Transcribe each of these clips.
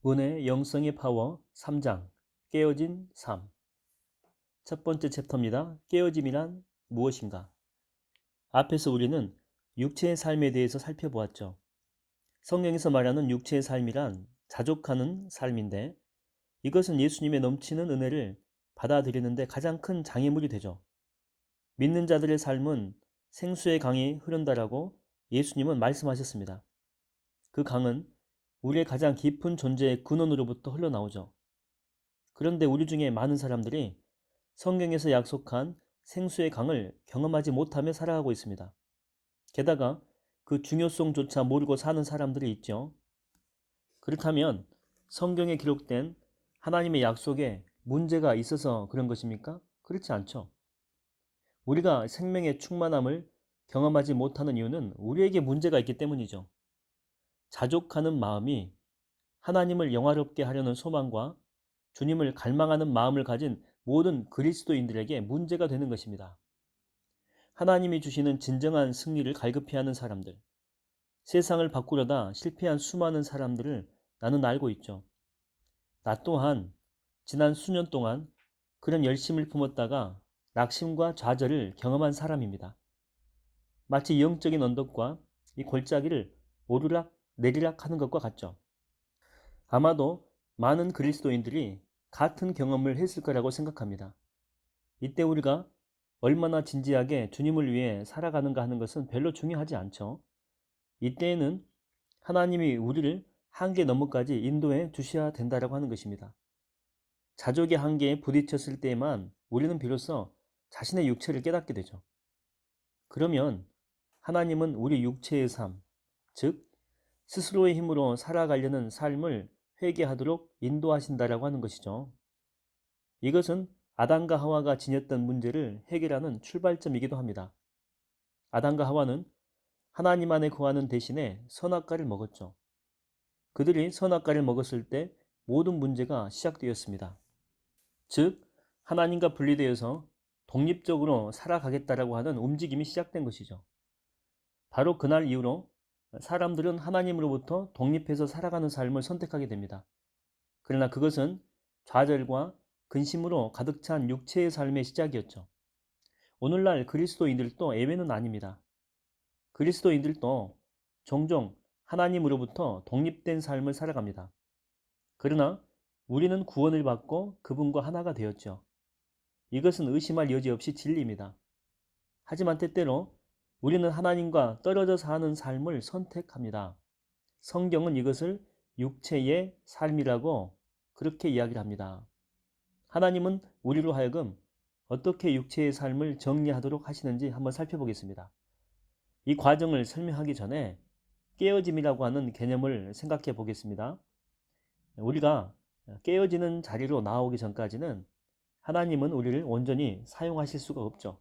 은혜 영성의 파워 3장 깨어진 삶. 첫 번째 챕터입니다. 깨어짐이란 무엇인가? 앞에서 우리는 육체의 삶에 대해서 살펴보았죠. 성경에서 말하는 육체의 삶이란 자족하는 삶인데, 이것은 예수님의 넘치는 은혜를 받아들이는데 가장 큰 장애물이 되죠. 믿는 자들의 삶은 생수의 강이 흐른다라고 예수님은 말씀하셨습니다. 그 강은 우리의 가장 깊은 존재의 근원으로부터 흘러나오죠. 그런데 우리 중에 많은 사람들이 성경에서 약속한 생수의 강을 경험하지 못하며 살아가고 있습니다. 게다가 그 중요성조차 모르고 사는 사람들이 있죠. 그렇다면 성경에 기록된 하나님의 약속에 문제가 있어서 그런 것입니까? 그렇지 않죠. 우리가 생명의 충만함을 경험하지 못하는 이유는 우리에게 문제가 있기 때문이죠. 자족하는 마음이 하나님을 영화롭게 하려는 소망과 주님을 갈망하는 마음을 가진 모든 그리스도인들에게 문제가 되는 것입니다. 하나님이 주시는 진정한 승리를 갈급해하는 사람들, 세상을 바꾸려다 실패한 수많은 사람들을 나는 알고 있죠. 나 또한 지난 수년 동안 그런 열심을 품었다가 낙심과 좌절을 경험한 사람입니다. 마치 영적인 언덕과 이 골짜기를 오르락 내리락 하는 것과 같죠. 아마도 많은 그리스도인들이 같은 경험을 했을 거라고 생각합니다. 이때 우리가 얼마나 진지하게 주님을 위해 살아가는가 하는 것은 별로 중요하지 않죠. 이때에는 하나님이 우리를 한계 너머까지 인도해 주셔야 된다라고 하는 것입니다. 자족의 한계에 부딪혔을 때에만 우리는 비로소 자신의 육체를 깨닫게 되죠. 그러면 하나님은 우리 육체의 삶, 즉 스스로의 힘으로 살아가려는 삶을 회개하도록 인도하신다라고 하는 것이죠. 이것은 아담과 하와가 지녔던 문제를 해결하는 출발점이기도 합니다. 아담과 하와는 하나님 안에 거하는 대신에 선악과를 먹었죠. 그들이 선악과를 먹었을 때 모든 문제가 시작되었습니다. 즉, 하나님과 분리되어서 독립적으로 살아가겠다라고 하는 움직임이 시작된 것이죠. 바로 그날 이후로 사람들은 하나님으로부터 독립해서 살아가는 삶을 선택하게 됩니다. 그러나 그것은 좌절과 근심으로 가득 찬 육체의 삶의 시작이었죠. 오늘날 그리스도인들도 예외는 아닙니다. 그리스도인들도 종종 하나님으로부터 독립된 삶을 살아갑니다. 그러나 우리는 구원을 받고 그분과 하나가 되었죠. 이것은 의심할 여지 없이 진리입니다. 하지만 때때로 우리는 하나님과 떨어져 사는 삶을 선택합니다. 성경은 이것을 육체의 삶이라고 그렇게 이야기를 합니다. 하나님은 우리로 하여금 어떻게 육체의 삶을 정리하도록 하시는지 한번 살펴보겠습니다. 이 과정을 설명하기 전에 깨어짐이라고 하는 개념을 생각해 보겠습니다. 우리가 깨어지는 자리로 나오기 전까지는 하나님은 우리를 온전히 사용하실 수가 없죠.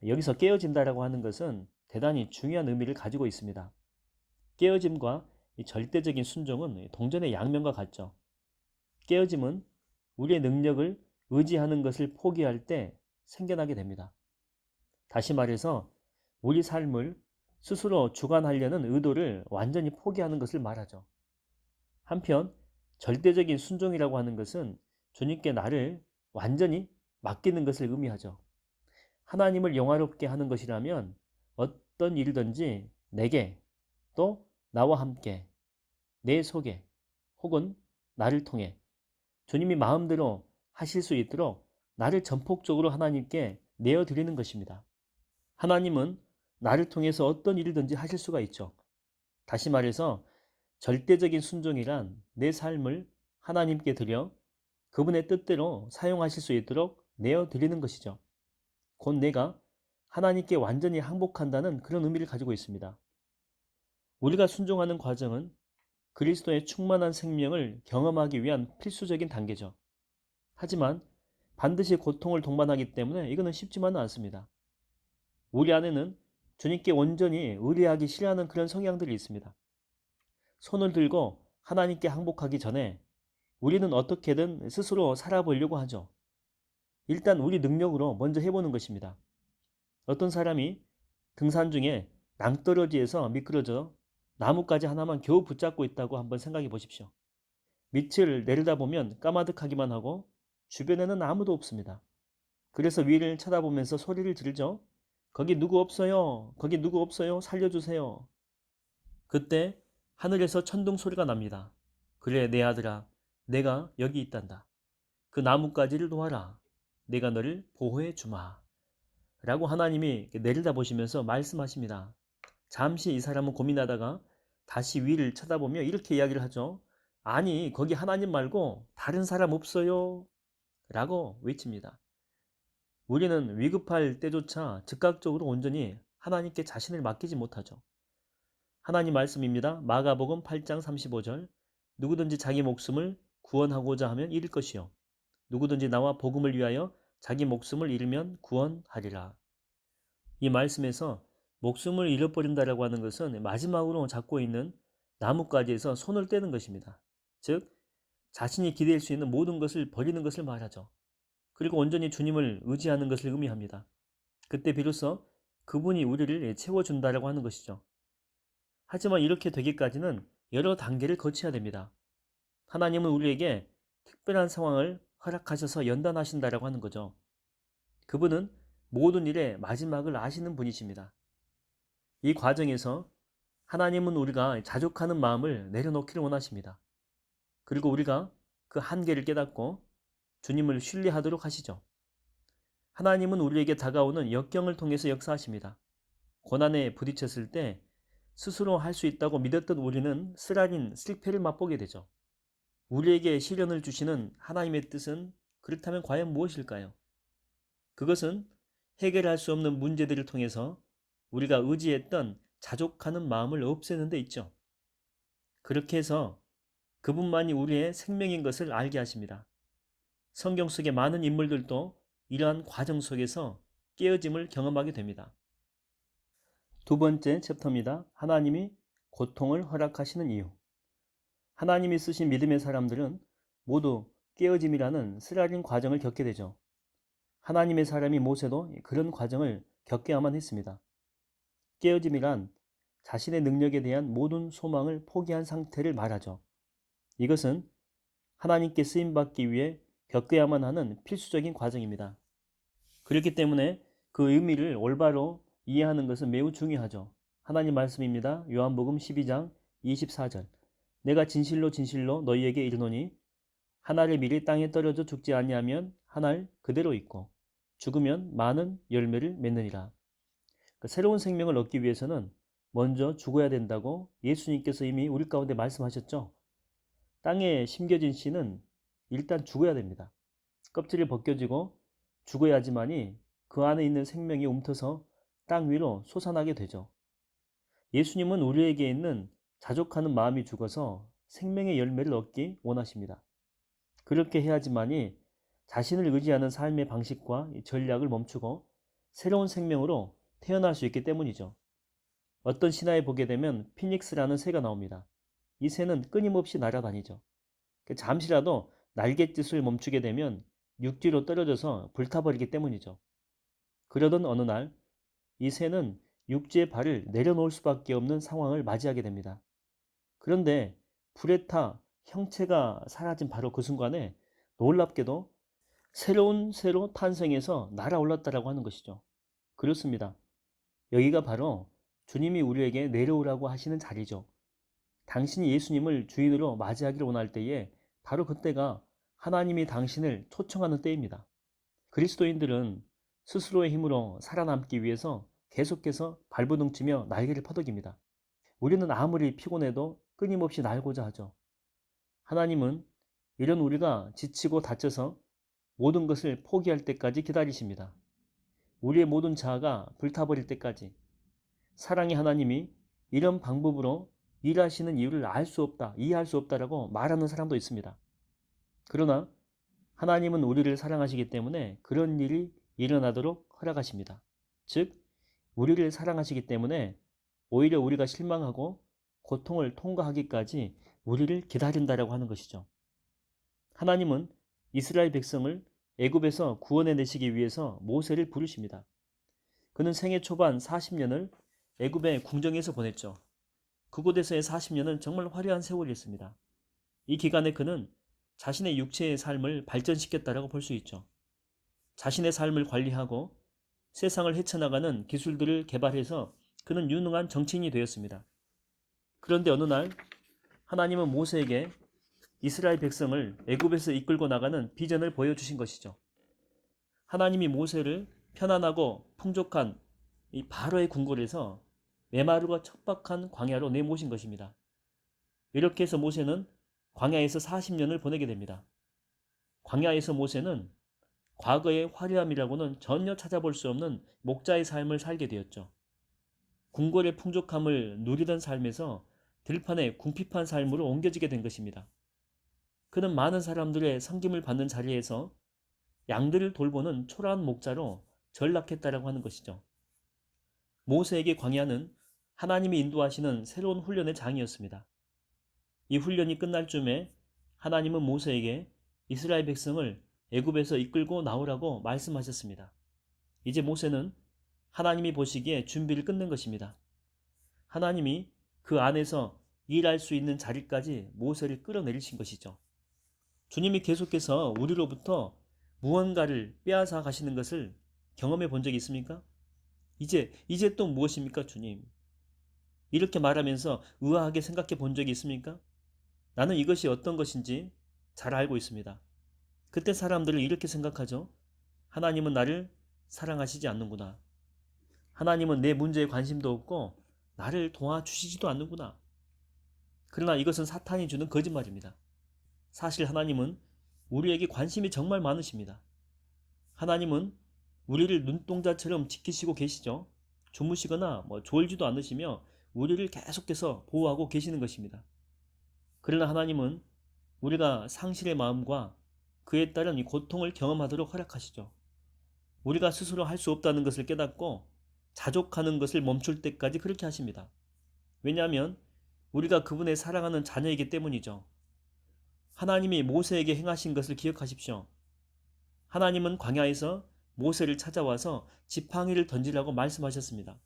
여기서 깨어진다라고 하는 것은 대단히 중요한 의미를 가지고 있습니다. 깨어짐과 이 절대적인 순종은 동전의 양면과 같죠. 깨어짐은 우리의 능력을 의지하는 것을 포기할 때 생겨나게 됩니다. 다시 말해서 우리 삶을 스스로 주관하려는 의도를 완전히 포기하는 것을 말하죠. 한편 절대적인 순종이라고 하는 것은 주님께 나를 완전히 맡기는 것을 의미하죠. 하나님을 영화롭게 하는 것이라면 어떤 일이든지 내게 또 나와 함께 내 속에 혹은 나를 통해 주님이 마음대로 하실 수 있도록 나를 전폭적으로 하나님께 내어드리는 것입니다. 하나님은 나를 통해서 어떤 일이든지 하실 수가 있죠. 다시 말해서 절대적인 순종이란 내 삶을 하나님께 드려 그분의 뜻대로 사용하실 수 있도록 내어드리는 것이죠. 곧 내가 하나님께 완전히 항복한다는 그런 의미를 가지고 있습니다. 우리가 순종하는 과정은 그리스도의 충만한 생명을 경험하기 위한 필수적인 단계죠. 하지만 반드시 고통을 동반하기 때문에 이거는 쉽지만은 않습니다. 우리 안에는 주님께 온전히 의뢰하기 싫어하는 그런 성향들이 있습니다. 손을 들고 하나님께 항복하기 전에 우리는 어떻게든 스스로 살아보려고 하죠. 일단 우리 능력으로 먼저 해보는 것입니다. 어떤 사람이 등산 중에 낭떠러지에서 미끄러져 나뭇가지 하나만 겨우 붙잡고 있다고 한번 생각해 보십시오. 밑을 내려다보면 까마득하기만 하고 주변에는 아무도 없습니다. 그래서 위를 쳐다보면서 소리를 지르죠. 거기 누구 없어요? 거기 누구 없어요? 살려주세요. 그때 하늘에서 천둥 소리가 납니다. 그래 내 아들아, 내가 여기 있단다. 그 나뭇가지를 놓아라. 내가 너를 보호해 주마. 라고 하나님이 내려다보시면서 말씀하십니다. 잠시 이 사람은 고민하다가 다시 위를 쳐다보며 이렇게 이야기를 하죠. 아니 거기 하나님 말고 다른 사람 없어요? 라고 외칩니다. 우리는 위급할 때조차 즉각적으로 온전히 하나님께 자신을 맡기지 못하죠. 하나님 말씀입니다. 마가복음 8장 35절 누구든지 자기 목숨을 구원하고자 하면 잃을 것이요 누구든지 나와 복음을 위하여 자기 목숨을 잃으면 구원하리라. 이 말씀에서 목숨을 잃어버린다라고 하는 것은 마지막으로 잡고 있는 나뭇가지에서 손을 떼는 것입니다. 즉 자신이 기댈 수 있는 모든 것을 버리는 것을 말하죠. 그리고 온전히 주님을 의지하는 것을 의미합니다. 그때 비로소 그분이 우리를 채워준다라고 하는 것이죠. 하지만 이렇게 되기까지는 여러 단계를 거쳐야 됩니다. 하나님은 우리에게 특별한 상황을 허락하셔서 연단하신다라고 하는 거죠. 그분은 모든 일의 마지막을 아시는 분이십니다. 이 과정에서 하나님은 우리가 자족하는 마음을 내려놓기를 원하십니다. 그리고 우리가 그 한계를 깨닫고 주님을 신뢰하도록 하시죠. 하나님은 우리에게 다가오는 역경을 통해서 역사하십니다. 고난에 부딪혔을 때 스스로 할 수 있다고 믿었던 우리는 쓰라린 실패를 맛보게 되죠. 우리에게 시련을 주시는 하나님의 뜻은 그렇다면 과연 무엇일까요? 그것은 해결할 수 없는 문제들을 통해서 우리가 의지했던 자족하는 마음을 없애는 데 있죠. 그렇게 해서 그분만이 우리의 생명인 것을 알게 하십니다. 성경 속의 많은 인물들도 이러한 과정 속에서 깨어짐을 경험하게 됩니다. 두 번째 챕터입니다. 하나님이 고통을 허락하시는 이유. 하나님이 쓰신 믿음의 사람들은 모두 깨어짐이라는 쓰라린 과정을 겪게 되죠. 하나님의 사람이 모세도 그런 과정을 겪어야만 했습니다. 깨어짐이란 자신의 능력에 대한 모든 소망을 포기한 상태를 말하죠. 이것은 하나님께 쓰임받기 위해 겪어야만 하는 필수적인 과정입니다. 그렇기 때문에 그 의미를 올바로 이해하는 것은 매우 중요하죠. 하나님 말씀입니다. 요한복음 12장 24절 내가 진실로 진실로 너희에게 이르노니 하나를 미리 땅에 떨어져 죽지 아니하면 하나 그대로 있고 죽으면 많은 열매를 맺느니라. 새로운 생명을 얻기 위해서는 먼저 죽어야 된다고 예수님께서 이미 우리 가운데 말씀하셨죠. 땅에 심겨진 씨는 일단 죽어야 됩니다. 껍질이 벗겨지고 죽어야지만이 그 안에 있는 생명이 움터서 땅 위로 솟아나게 되죠. 예수님은 우리에게 있는 자족하는 마음이 죽어서 생명의 열매를 얻기 원하십니다. 그렇게 해야지만이 자신을 의지하는 삶의 방식과 전략을 멈추고 새로운 생명으로 태어날 수 있기 때문이죠. 어떤 신화에 보게 되면 피닉스라는 새가 나옵니다. 이 새는 끊임없이 날아다니죠. 잠시라도 날갯짓을 멈추게 되면 육지로 떨어져서 불타버리기 때문이죠. 그러던 어느 날 이 새는 육지에 발을 내려놓을 수밖에 없는 상황을 맞이하게 됩니다. 그런데 불에 타 형체가 사라진 바로 그 순간에 놀랍게도 새로운 새로 탄생해서 날아올랐다라고 하는 것이죠. 그렇습니다. 여기가 바로 주님이 우리에게 내려오라고 하시는 자리죠. 당신이 예수님을 주인으로 맞이하기를 원할 때에 바로 그때가 하나님이 당신을 초청하는 때입니다. 그리스도인들은 스스로의 힘으로 살아남기 위해서 계속해서 발버둥치며 날개를 퍼덕입니다. 우리는 아무리 피곤해도 끊임없이 날고자 하죠. 하나님은 이런 우리가 지치고 다쳐서 모든 것을 포기할 때까지 기다리십니다. 우리의 모든 자아가 불타버릴 때까지. 사랑의 하나님이 이런 방법으로 일하시는 이유를 알 수 없다, 이해할 수 없다라고 말하는 사람도 있습니다. 그러나 하나님은 우리를 사랑하시기 때문에 그런 일이 일어나도록 허락하십니다. 즉, 우리를 사랑하시기 때문에 오히려 우리가 실망하고 고통을 통과하기까지 우리를 기다린다라고 하는 것이죠. 하나님은 이스라엘 백성을 애굽에서 구원해 내시기 위해서 모세를 부르십니다. 그는 생애 초반 40년을 애굽의 궁정에서 보냈죠. 그곳에서의 40년은 정말 화려한 세월이었습니다. 이 기간에 그는 자신의 육체의 삶을 발전시켰다라고 볼 수 있죠. 자신의 삶을 관리하고 세상을 헤쳐나가는 기술들을 개발해서 그는 유능한 정치인이 되었습니다. 그런데 어느 날 하나님은 모세에게 이스라엘 백성을 애굽에서 이끌고 나가는 비전을 보여주신 것이죠. 하나님이 모세를 편안하고 풍족한 이 바로의 궁궐에서 메마르고 척박한 광야로 내모신 것입니다. 이렇게 해서 모세는 광야에서 40년을 보내게 됩니다. 광야에서 모세는 과거의 화려함이라고는 전혀 찾아볼 수 없는 목자의 삶을 살게 되었죠. 궁궐의 풍족함을 누리던 삶에서 들판의 궁핍한 삶으로 옮겨지게 된 것입니다. 그는 많은 사람들의 섬김을 받는 자리에서 양들을 돌보는 초라한 목자로 전락했다라고 하는 것이죠. 모세에게 광야는 하나님이 인도하시는 새로운 훈련의 장이었습니다. 이 훈련이 끝날 쯤에 하나님은 모세에게 이스라엘 백성을 애굽에서 이끌고 나오라고 말씀하셨습니다. 이제 모세는 하나님이 보시기에 준비를 끝낸 것입니다. 하나님이 그 안에서 일할 수 있는 자리까지 모세를 끌어내리신 것이죠. 주님이 계속해서 우리로부터 무언가를 빼앗아 가시는 것을 경험해 본 적이 있습니까? 이제 또 무엇입니까, 주님? 이렇게 말하면서 의아하게 생각해 본 적이 있습니까? 나는 이것이 어떤 것인지 잘 알고 있습니다. 그때 사람들은 이렇게 생각하죠. 하나님은 나를 사랑하시지 않는구나. 하나님은 내 문제에 관심도 없고 나를 도와주시지도 않는구나. 그러나 이것은 사탄이 주는 거짓말입니다. 사실 하나님은 우리에게 관심이 정말 많으십니다. 하나님은 우리를 눈동자처럼 지키시고 계시죠. 주무시거나 졸지도 않으시며 우리를 계속해서 보호하고 계시는 것입니다. 그러나 하나님은 우리가 상실의 마음과 그에 따른 이 고통을 경험하도록 허락하시죠. 우리가 스스로 할 수 없다는 것을 깨닫고 자족하는 것을 멈출 때까지 그렇게 하십니다. 왜냐하면 우리가 그분의 사랑하는 자녀이기 때문이죠. 하나님이 모세에게 행하신 것을 기억하십시오. 하나님은 광야에서 모세를 찾아와서 지팡이를 던지라고 말씀하셨습니다.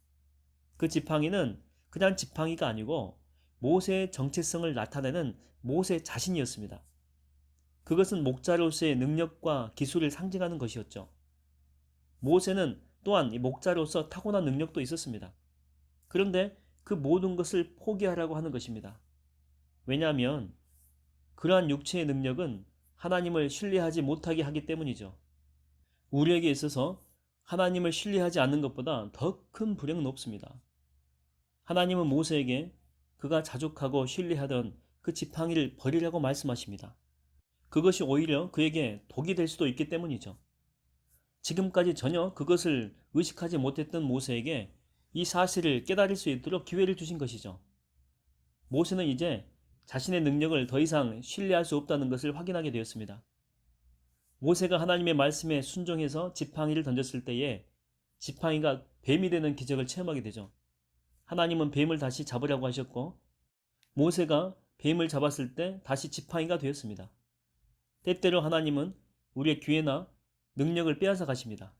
그 지팡이는 그냥 지팡이가 아니고 모세의 정체성을 나타내는 모세 자신이었습니다. 그것은 목자로서의 능력과 기술을 상징하는 것이었죠. 모세는 또한 목자로서 타고난 능력도 있었습니다. 그런데 그 모든 것을 포기하라고 하는 것입니다. 왜냐하면 그러한 육체의 능력은 하나님을 신뢰하지 못하게 하기 때문이죠. 우리에게 있어서 하나님을 신뢰하지 않는 것보다 더 큰 불행은 없습니다. 하나님은 모세에게 그가 자족하고 신뢰하던 그 지팡이를 버리라고 말씀하십니다. 그것이 오히려 그에게 독이 될 수도 있기 때문이죠. 지금까지 전혀 그것을 의식하지 못했던 모세에게 이 사실을 깨달을 수 있도록 기회를 주신 것이죠. 모세는 이제 자신의 능력을 더 이상 신뢰할 수 없다는 것을 확인하게 되었습니다. 모세가 하나님의 말씀에 순종해서 지팡이를 던졌을 때에 지팡이가 뱀이 되는 기적을 체험하게 되죠. 하나님은 뱀을 다시 잡으라고 하셨고 모세가 뱀을 잡았을 때 다시 지팡이가 되었습니다. 때때로 하나님은 우리의 기회나 능력을 빼앗아 가십니다.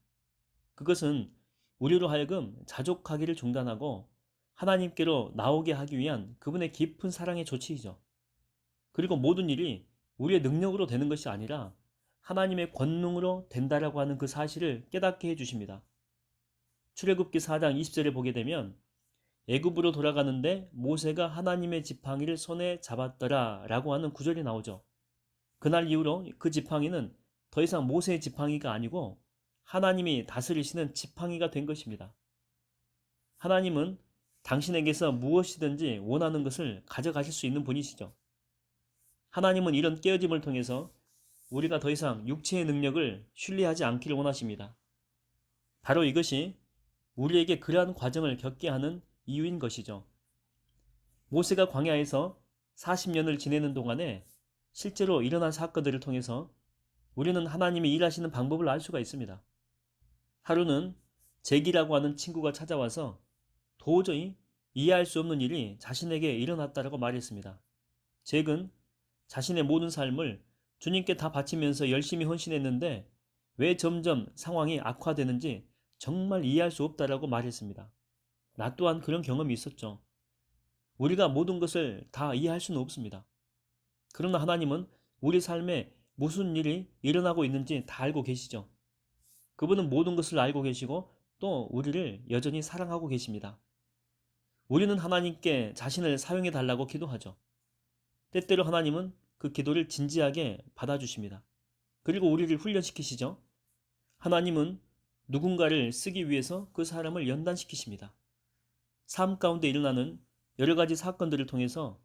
그것은 우리로 하여금 자족하기를 중단하고 하나님께로 나오게 하기 위한 그분의 깊은 사랑의 조치이죠. 그리고 모든 일이 우리의 능력으로 되는 것이 아니라 하나님의 권능으로 된다라고 하는 그 사실을 깨닫게 해주십니다. 출애굽기 4장 20절에 보게 되면 애굽으로 돌아가는데 모세가 하나님의 지팡이를 손에 잡았더라 라고 하는 구절이 나오죠. 그날 이후로 그 지팡이는 더 이상 모세의 지팡이가 아니고 하나님이 다스리시는 지팡이가 된 것입니다. 하나님은 당신에게서 무엇이든지 원하는 것을 가져가실 수 있는 분이시죠. 하나님은 이런 깨어짐을 통해서 우리가 더 이상 육체의 능력을 신뢰하지 않기를 원하십니다. 바로 이것이 우리에게 그러한 과정을 겪게 하는 이유인 것이죠. 모세가 광야에서 40년을 지내는 동안에 실제로 일어난 사건들을 통해서 우리는 하나님이 일하시는 방법을 알 수가 있습니다. 하루는 잭이라고 하는 친구가 찾아와서 도저히 이해할 수 없는 일이 자신에게 일어났다고 말했습니다. 잭은 자신의 모든 삶을 주님께 다 바치면서 열심히 헌신했는데 왜 점점 상황이 악화되는지 정말 이해할 수 없다라고 말했습니다. 나 또한 그런 경험이 있었죠. 우리가 모든 것을 다 이해할 수는 없습니다. 그러나 하나님은 우리 삶에 무슨 일이 일어나고 있는지 다 알고 계시죠. 그분은 모든 것을 알고 계시고 또 우리를 여전히 사랑하고 계십니다. 우리는 하나님께 자신을 사용해 달라고 기도하죠. 때때로 하나님은 그 기도를 진지하게 받아주십니다. 그리고 우리를 훈련시키시죠. 하나님은 누군가를 쓰기 위해서 그 사람을 연단시키십니다. 삶 가운데 일어나는 여러 가지 사건들을 통해서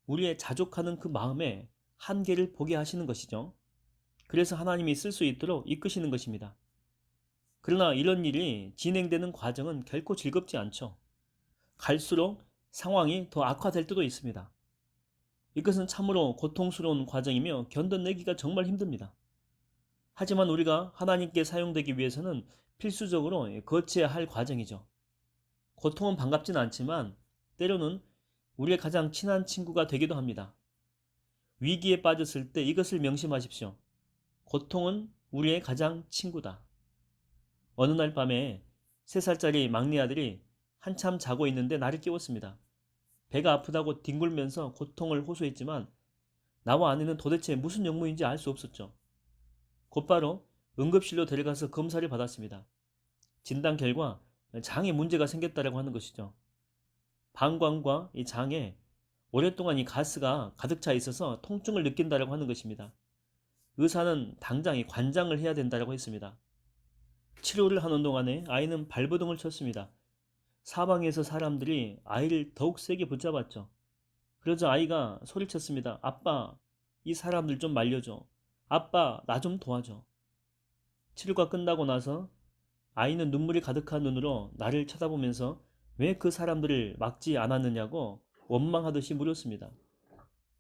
우리의 자족하는 그 마음에 한계를 보게 하시는 것이죠. 그래서 하나님이 쓸 수 있도록 이끄시는 것입니다. 그러나 이런 일이 진행되는 과정은 결코 즐겁지 않죠. 갈수록 상황이 더 악화될 때도 있습니다. 이것은 참으로 고통스러운 과정이며 견뎌내기가 정말 힘듭니다. 하지만 우리가 하나님께 사용되기 위해서는 필수적으로 거쳐야 할 과정이죠. 고통은 반갑진 않지만 때로는 우리의 가장 친한 친구가 되기도 합니다. 위기에 빠졌을 때 이것을 명심하십시오. 고통은 우리의 가장 친구다. 어느 날 밤에 3살짜리 막내 아들이 한참 자고 있는데 나를 깨웠습니다. 배가 아프다고 뒹굴면서 고통을 호소했지만 나와 아내는 도대체 무슨 영문인지 알 수 없었죠. 곧바로 응급실로 데려가서 검사를 받았습니다. 진단 결과 장에 문제가 생겼다고 하는 것이죠. 방광과 이 장에 오랫동안 이 가스가 가득 차 있어서 통증을 느낀다고 하는 것입니다. 의사는 당장 이 관장을 해야 된다고 했습니다. 치료를 하는 동안에 아이는 발버둥을 쳤습니다. 사방에서 사람들이 아이를 더욱 세게 붙잡았죠. 그러자 아이가 소리쳤습니다. 아빠, 이 사람들 좀 말려줘. 아빠, 나 좀 도와줘. 치료가 끝나고 나서 아이는 눈물이 가득한 눈으로 나를 쳐다보면서 왜 그 사람들을 막지 않았느냐고 원망하듯이 물었습니다.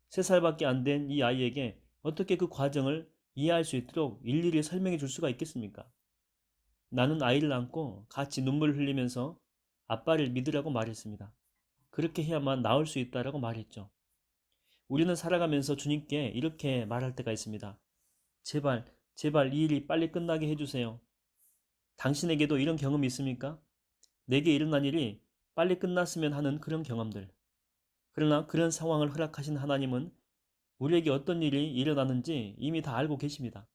3살밖에 안 된 이 아이에게 어떻게 그 과정을 이해할 수 있도록 일일이 설명해 줄 수가 있겠습니까? 나는 아이를 안고 같이 눈물을 흘리면서 아빠를 믿으라고 말했습니다. 그렇게 해야만 나을 수 있다라고 말했죠. 우리는 살아가면서 주님께 이렇게 말할 때가 있습니다. 제발, 제발 이 일이 빨리 끝나게 해주세요. 당신에게도 이런 경험이 있습니까? 내게 일어난 일이 빨리 끝났으면 하는 그런 경험들. 그러나 그런 상황을 허락하신 하나님은 우리에게 어떤 일이 일어나는지 이미 다 알고 계십니다.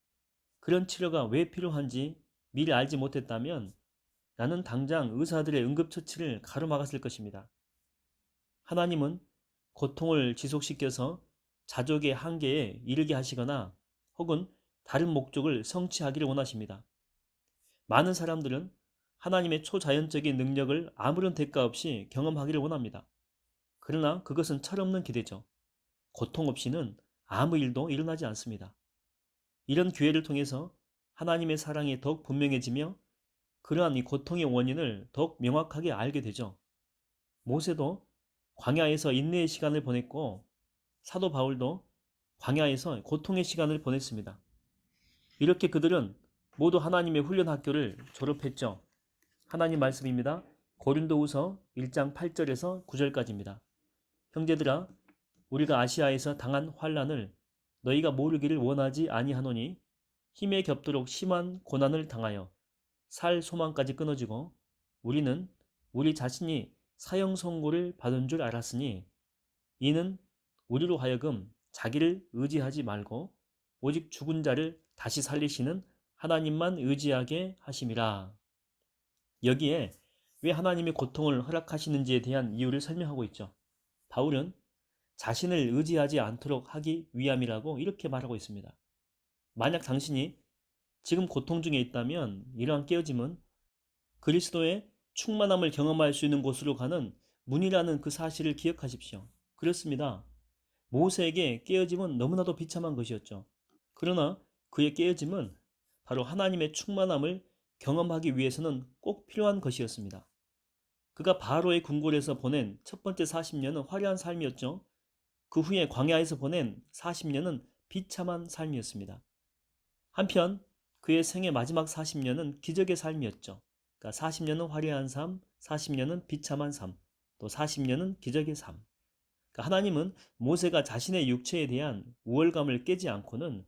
그런 치료가 왜 필요한지 미리 알지 못했다면 나는 당장 의사들의 응급처치를 가로막았을 것입니다. 하나님은 고통을 지속시켜서 자족의 한계에 이르게 하시거나 혹은 다른 목적을 성취하기를 원하십니다. 많은 사람들은 하나님의 초자연적인 능력을 아무런 대가 없이 경험하기를 원합니다. 그러나 그것은 철없는 기대죠. 고통 없이는 아무 일도 일어나지 않습니다. 이런 기회를 통해서 하나님의 사랑이 더욱 분명해지며 그러한 이 고통의 원인을 더욱 명확하게 알게 되죠. 모세도 광야에서 인내의 시간을 보냈고 사도 바울도 광야에서 고통의 시간을 보냈습니다. 이렇게 그들은 모두 하나님의 훈련 학교를 졸업했죠. 하나님 말씀입니다. 고린도후서 1장 8절에서 9절까지입니다. 형제들아, 우리가 아시아에서 당한 환난을 너희가 모르기를 원하지 아니하노니 힘에 겹도록 심한 고난을 당하여 살 소망까지 끊어지고 우리는 우리 자신이 사형 선고를 받은 줄 알았으니 이는 우리로 하여금 자기를 의지하지 말고 오직 죽은 자를 다시 살리시는 하나님만 의지하게 하심이라. 여기에 왜 하나님이 고통을 허락하시는지에 대한 이유를 설명하고 있죠. 바울은 자신을 의지하지 않도록 하기 위함이라고 이렇게 말하고 있습니다. 만약 당신이 지금 고통 중에 있다면 이러한 깨어짐은 그리스도의 충만함을 경험할 수 있는 곳으로 가는 문이라는 그 사실을 기억하십시오. 그렇습니다. 모세에게 깨어짐은 너무나도 비참한 것이었죠. 그러나 그의 깨어짐은 바로 하나님의 충만함을 경험하기 위해서는 꼭 필요한 것이었습니다. 그가 바로의 궁궐에서 보낸 첫 번째 40년은 화려한 삶이었죠. 그 후에 광야에서 보낸 40년은 비참한 삶이었습니다. 한편 그의 생의 마지막 40년은 기적의 삶이었죠. 그러니까 40년은 화려한 삶, 40년은 비참한 삶, 또 40년은 기적의 삶. 그러니까 하나님은 모세가 자신의 육체에 대한 우월감을 깨지 않고는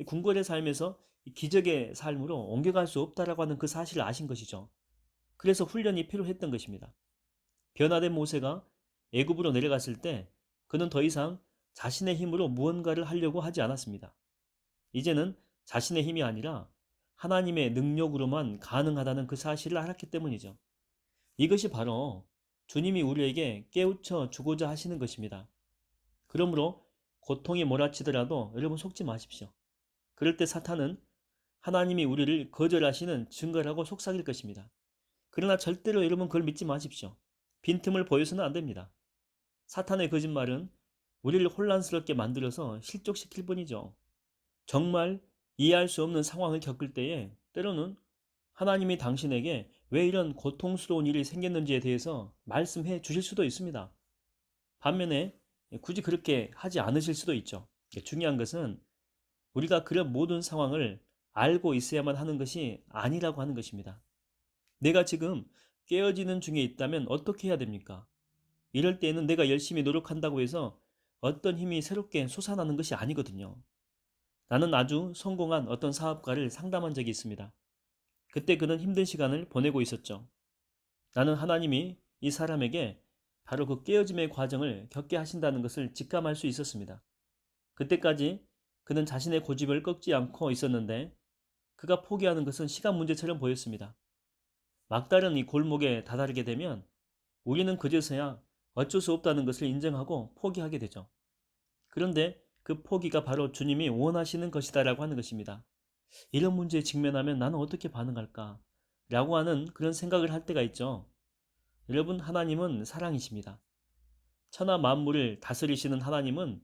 궁궐의 삶에서 기적의 삶으로 옮겨갈 수 없다라고 하는 그 사실을 아신 것이죠. 그래서 훈련이 필요했던 것입니다. 변화된 모세가 애굽으로 내려갔을 때 그는 더 이상 자신의 힘으로 무언가를 하려고 하지 않았습니다. 이제는 자신의 힘이 아니라 하나님의 능력으로만 가능하다는 그 사실을 알았기 때문이죠. 이것이 바로 주님이 우리에게 깨우쳐 주고자 하시는 것입니다. 그러므로 고통이 몰아치더라도 여러분 속지 마십시오. 그럴 때 사탄은 하나님이 우리를 거절하시는 증거라고 속삭일 것입니다. 그러나 절대로 여러분 그걸 믿지 마십시오. 빈틈을 보여서는 안 됩니다. 사탄의 거짓말은 우리를 혼란스럽게 만들어서 실족시킬 뿐이죠. 정말 이해할 수 없는 상황을 겪을 때에 때로는 하나님이 당신에게 왜 이런 고통스러운 일이 생겼는지에 대해서 말씀해 주실 수도 있습니다. 반면에 굳이 그렇게 하지 않으실 수도 있죠. 중요한 것은 우리가 그런 모든 상황을 알고 있어야만 하는 것이 아니라고 하는 것입니다. 내가 지금 깨어지는 중에 있다면 어떻게 해야 됩니까? 이럴 때에는 내가 열심히 노력한다고 해서 어떤 힘이 새롭게 솟아나는 것이 아니거든요. 나는 아주 성공한 어떤 사업가를 상담한 적이 있습니다. 그때 그는 힘든 시간을 보내고 있었죠. 나는 하나님이 이 사람에게 바로 그 깨어짐의 과정을 겪게 하신다는 것을 직감할 수 있었습니다. 그때까지 그는 자신의 고집을 꺾지 않고 있었는데 그가 포기하는 것은 시간 문제처럼 보였습니다. 막다른 이 골목에 다다르게 되면 우리는 그제서야 어쩔 수 없다는 것을 인정하고 포기하게 되죠. 그런데 그 포기가 바로 주님이 원하시는 것이다라고 하는 것입니다. 이런 문제에 직면하면 나는 어떻게 반응할까? 라고 하는 그런 생각을 할 때가 있죠. 여러분, 하나님은 사랑이십니다. 천하 만물을 다스리시는 하나님은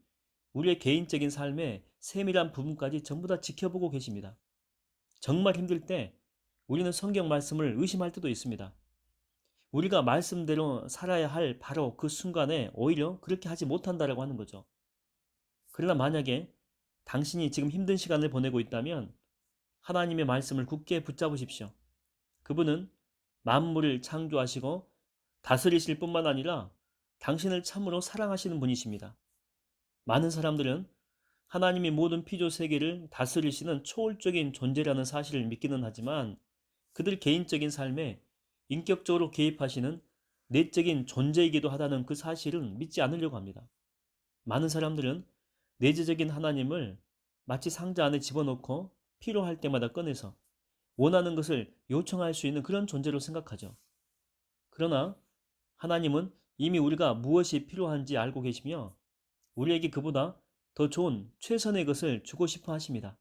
우리의 개인적인 삶의 세밀한 부분까지 전부 다 지켜보고 계십니다. 정말 힘들 때 우리는 성경 말씀을 의심할 때도 있습니다. 우리가 말씀대로 살아야 할 바로 그 순간에 오히려 그렇게 하지 못한다라고 하는 거죠. 그러나 만약에 당신이 지금 힘든 시간을 보내고 있다면 하나님의 말씀을 굳게 붙잡으십시오. 그분은 만물을 창조하시고 다스리실 뿐만 아니라 당신을 참으로 사랑하시는 분이십니다. 많은 사람들은 하나님이 모든 피조 세계를 다스리시는 초월적인 존재라는 사실을 믿기는 하지만 그들 개인적인 삶에 인격적으로 개입하시는 내적인 존재이기도 하다는 그 사실은 믿지 않으려고 합니다. 많은 사람들은 내재적인 하나님을 마치 상자 안에 집어넣고 필요할 때마다 꺼내서 원하는 것을 요청할 수 있는 그런 존재로 생각하죠. 그러나 하나님은 이미 우리가 무엇이 필요한지 알고 계시며 우리에게 그보다 더 좋은 최선의 것을 주고 싶어 하십니다.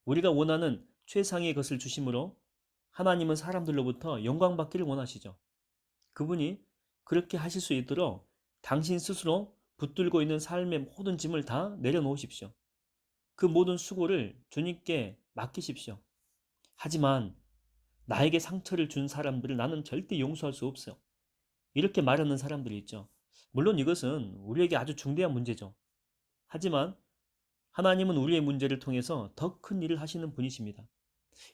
우리가 원하는 최상의 것을 주심으로 하나님은 사람들로부터 영광받기를 원하시죠. 그분이 그렇게 하실 수 있도록 당신 스스로 붙들고 있는 삶의 모든 짐을 다 내려놓으십시오. 그 모든 수고를 주님께 맡기십시오. 하지만 나에게 상처를 준 사람들을 나는 절대 용서할 수 없어. 이렇게 말하는 사람들이 있죠. 물론 이것은 우리에게 아주 중대한 문제죠. 하지만 하나님은 우리의 문제를 통해서 더 큰 일을 하시는 분이십니다.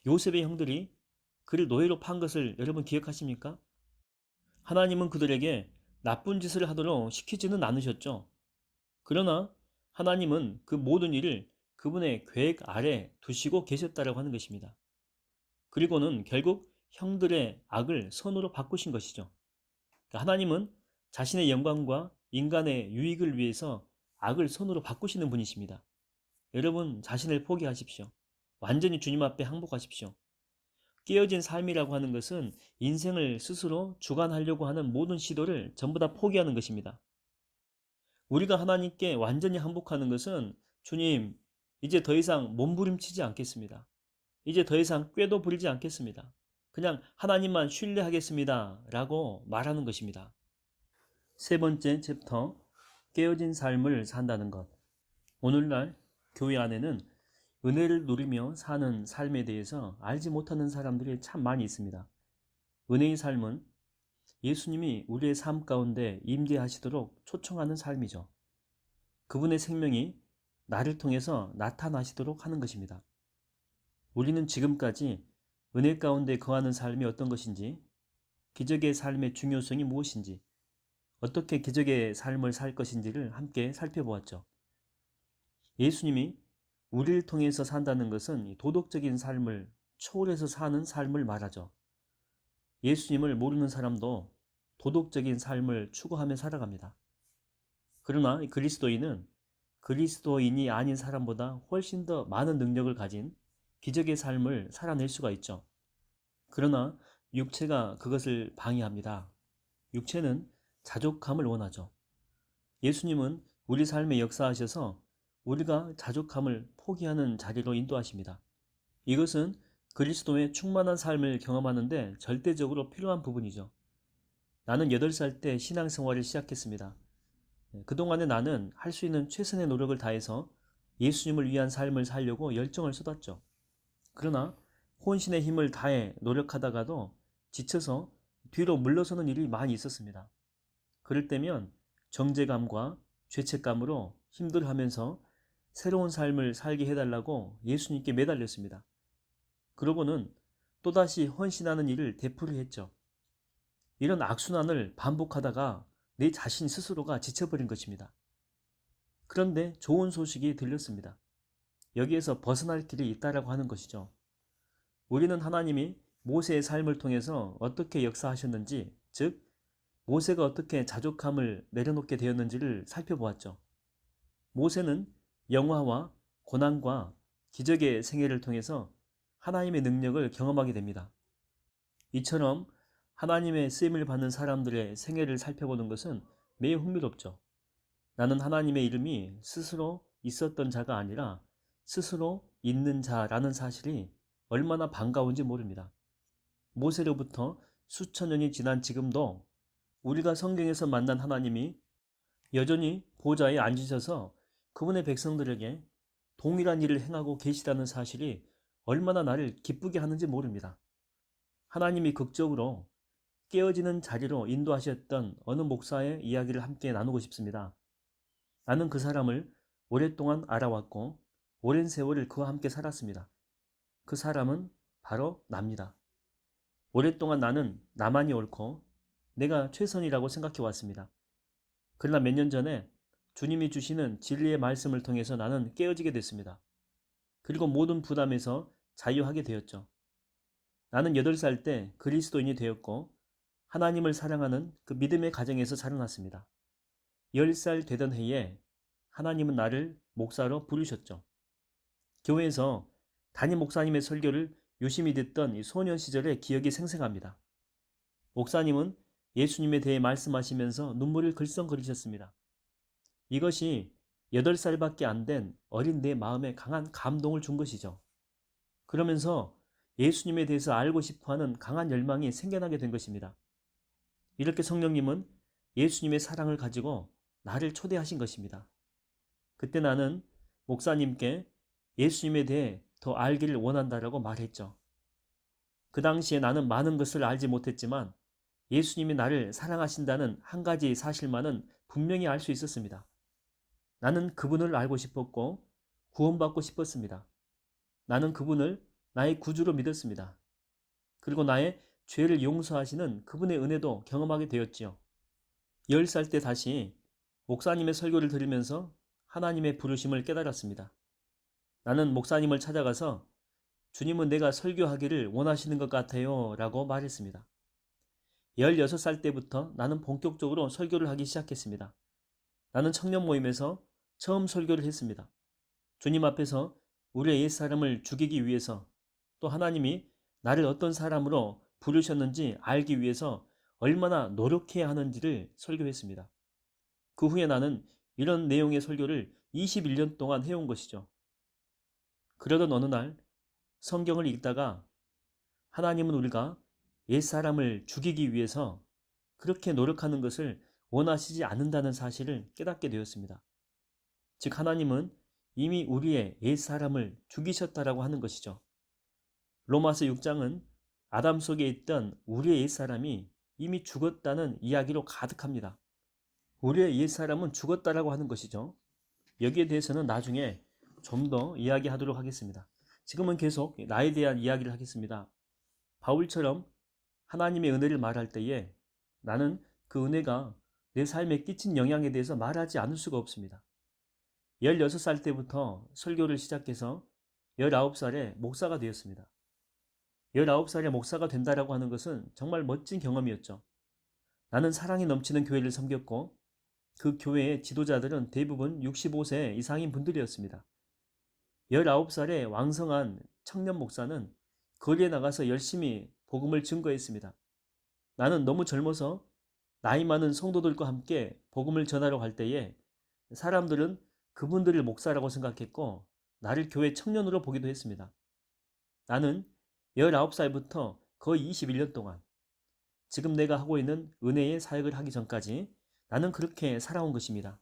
요셉의 형들이 그를 노예로 판 것을 여러분 기억하십니까? 하나님은 그들에게 나쁜 짓을 하도록 시키지는 않으셨죠. 그러나 하나님은 그 모든 일을 그분의 계획 아래 두시고 계셨다라고 하는 것입니다. 그리고는 결국 형들의 악을 선으로 바꾸신 것이죠. 하나님은 자신의 영광과 인간의 유익을 위해서 악을 선으로 바꾸시는 분이십니다. 여러분 자신을 포기하십시오. 완전히 주님 앞에 항복하십시오. 깨어진 삶이라고 하는 것은 인생을 스스로 주관하려고 하는 모든 시도를 전부 다 포기하는 것입니다. 우리가 하나님께 완전히 항복하는 것은 주님, 이제 더 이상 몸부림치지 않겠습니다. 이제 더 이상 꾀도 부리지 않겠습니다. 그냥 하나님만 신뢰하겠습니다. 라고 말하는 것입니다. 세 번째 챕터, 깨어진 삶을 산다는 것. 오늘날 교회 안에는 은혜를 누리며 사는 삶에 대해서 알지 못하는 사람들이 참 많이 있습니다. 은혜의 삶은 예수님이 우리의 삶 가운데 임재하시도록 초청하는 삶이죠. 그분의 생명이 나를 통해서 나타나시도록 하는 것입니다. 우리는 지금까지 은혜 가운데 거하는 삶이 어떤 것인지, 기적의 삶의 중요성이 무엇인지, 어떻게 기적의 삶을 살 것인지를 함께 살펴보았죠. 예수님이 우리를 통해서 산다는 것은 도덕적인 삶을 초월해서 사는 삶을 말하죠. 예수님을 모르는 사람도 도덕적인 삶을 추구하며 살아갑니다. 그러나 그리스도인은 그리스도인이 아닌 사람보다 훨씬 더 많은 능력을 가진 기적의 삶을 살아낼 수가 있죠. 그러나 육체가 그것을 방해합니다. 육체는 자족함을 원하죠. 예수님은 우리 삶에 역사하셔서 우리가 자족함을 포기하는 자리로 인도하십니다. 이것은 그리스도의 충만한 삶을 경험하는데 절대적으로 필요한 부분이죠. 나는 8살 때 신앙생활을 시작했습니다. 그동안에 나는 할 수 있는 최선의 노력을 다해서 예수님을 위한 삶을 살려고 열정을 쏟았죠. 그러나 혼신의 힘을 다해 노력하다가도 지쳐서 뒤로 물러서는 일이 많이 있었습니다. 그럴 때면 정죄감과 죄책감으로 힘들어하면서 새로운 삶을 살게 해달라고 예수님께 매달렸습니다. 그러고는 또다시 헌신하는 일을 되풀이 했죠. 이런 악순환을 반복하다가 내 자신 스스로가 지쳐버린 것입니다. 그런데 좋은 소식이 들렸습니다. 여기에서 벗어날 길이 있다라고 하는 것이죠. 우리는 하나님이 모세의 삶을 통해서 어떻게 역사하셨는지, 즉 모세가 어떻게 자족함을 내려놓게 되었는지를 살펴보았죠. 모세는 영화와 고난과 기적의 생애를 통해서 하나님의 능력을 경험하게 됩니다. 이처럼 하나님의 쓰임을 받는 사람들의 생애를 살펴보는 것은 매우 흥미롭죠. 나는 하나님의 이름이 스스로 있었던 자가 아니라 스스로 있는 자라는 사실이 얼마나 반가운지 모릅니다. 모세로부터 수천 년이 지난 지금도 우리가 성경에서 만난 하나님이 여전히 보좌에 앉으셔서 그분의 백성들에게 동일한 일을 행하고 계시다는 사실이 얼마나 나를 기쁘게 하는지 모릅니다. 하나님이 극적으로 깨어지는 자리로 인도하셨던 어느 목사의 이야기를 함께 나누고 싶습니다. 나는 그 사람을 오랫동안 알아왔고 오랜 세월을 그와 함께 살았습니다. 그 사람은 바로 납니다. 오랫동안 나는 나만이 옳고 내가 최선이라고 생각해 왔습니다. 그러나 몇 년 전에 주님이 주시는 진리의 말씀을 통해서 나는 깨어지게 됐습니다. 그리고 모든 부담에서 자유하게 되었죠. 나는 8살 때 그리스도인이 되었고 하나님을 사랑하는 그 믿음의 가정에서 자라났습니다. 10살 되던 해에 하나님은 나를 목사로 부르셨죠. 교회에서 담임 목사님의 설교를 유심히 듣던 이 소년 시절의 기억이 생생합니다. 목사님은 예수님에 대해 말씀하시면서 눈물을 글썽거리셨습니다. 이것이 8살밖에 안 된 어린 내 마음에 강한 감동을 준 것이죠. 그러면서 예수님에 대해서 알고 싶어하는 강한 열망이 생겨나게 된 것입니다. 이렇게 성령님은 예수님의 사랑을 가지고 나를 초대하신 것입니다. 그때 나는 목사님께 예수님에 대해 더 알기를 원한다라고 말했죠. 그 당시에 나는 많은 것을 알지 못했지만 예수님이 나를 사랑하신다는 한 가지 사실만은 분명히 알 수 있었습니다. 나는 그분을 알고 싶었고 구원받고 싶었습니다. 나는 그분을 나의 구주로 믿었습니다. 그리고 나의 죄를 용서하시는 그분의 은혜도 경험하게 되었지요. 10살 때 다시 목사님의 설교를 들으면서 하나님의 부르심을 깨달았습니다. 나는 목사님을 찾아가서 주님은 내가 설교하기를 원하시는 것 같아요 라고 말했습니다. 16살 때부터 나는 본격적으로 설교를 하기 시작했습니다. 나는 청년 모임에서 처음 설교를 했습니다. 주님 앞에서 우리의 옛사람을 죽이기 위해서 또 하나님이 나를 어떤 사람으로 부르셨는지 알기 위해서 얼마나 노력해야 하는지를 설교했습니다. 그 후에 나는 이런 내용의 설교를 21년 동안 해온 것이죠. 그러던 어느 날 성경을 읽다가 하나님은 우리가 옛사람을 죽이기 위해서 그렇게 노력하는 것을 원하시지 않는다는 사실을 깨닫게 되었습니다. 즉 하나님은 이미 우리의 옛사람을 죽이셨다라고 하는 것이죠. 로마서 6장은 아담 속에 있던 우리의 옛사람이 이미 죽었다는 이야기로 가득합니다. 우리의 옛사람은 죽었다라고 하는 것이죠. 여기에 대해서는 나중에 좀 더 이야기하도록 하겠습니다. 지금은 계속 나에 대한 이야기를 하겠습니다. 바울처럼 하나님의 은혜를 말할 때에 나는 그 은혜가 내 삶에 끼친 영향에 대해서 말하지 않을 수가 없습니다. 16살 때부터 설교를 시작해서 19살에 목사가 되었습니다. 19살에 목사가 된다라고 하는 것은 정말 멋진 경험이었죠. 나는 사랑이 넘치는 교회를 섬겼고 그 교회의 지도자들은 대부분 65세 이상인 분들이었습니다. 19살의 왕성한 청년 목사는 거리에 나가서 열심히 복음을 증거했습니다. 나는 너무 젊어서 나이 많은 성도들과 함께 복음을 전하러 갈 때에 사람들은 그분들을 목사라고 생각했고 나를 교회 청년으로 보기도 했습니다. 나는 19살부터 거의 21년 동안 지금 내가 하고 있는 은혜의 사역을 하기 전까지 나는 그렇게 살아온 것입니다.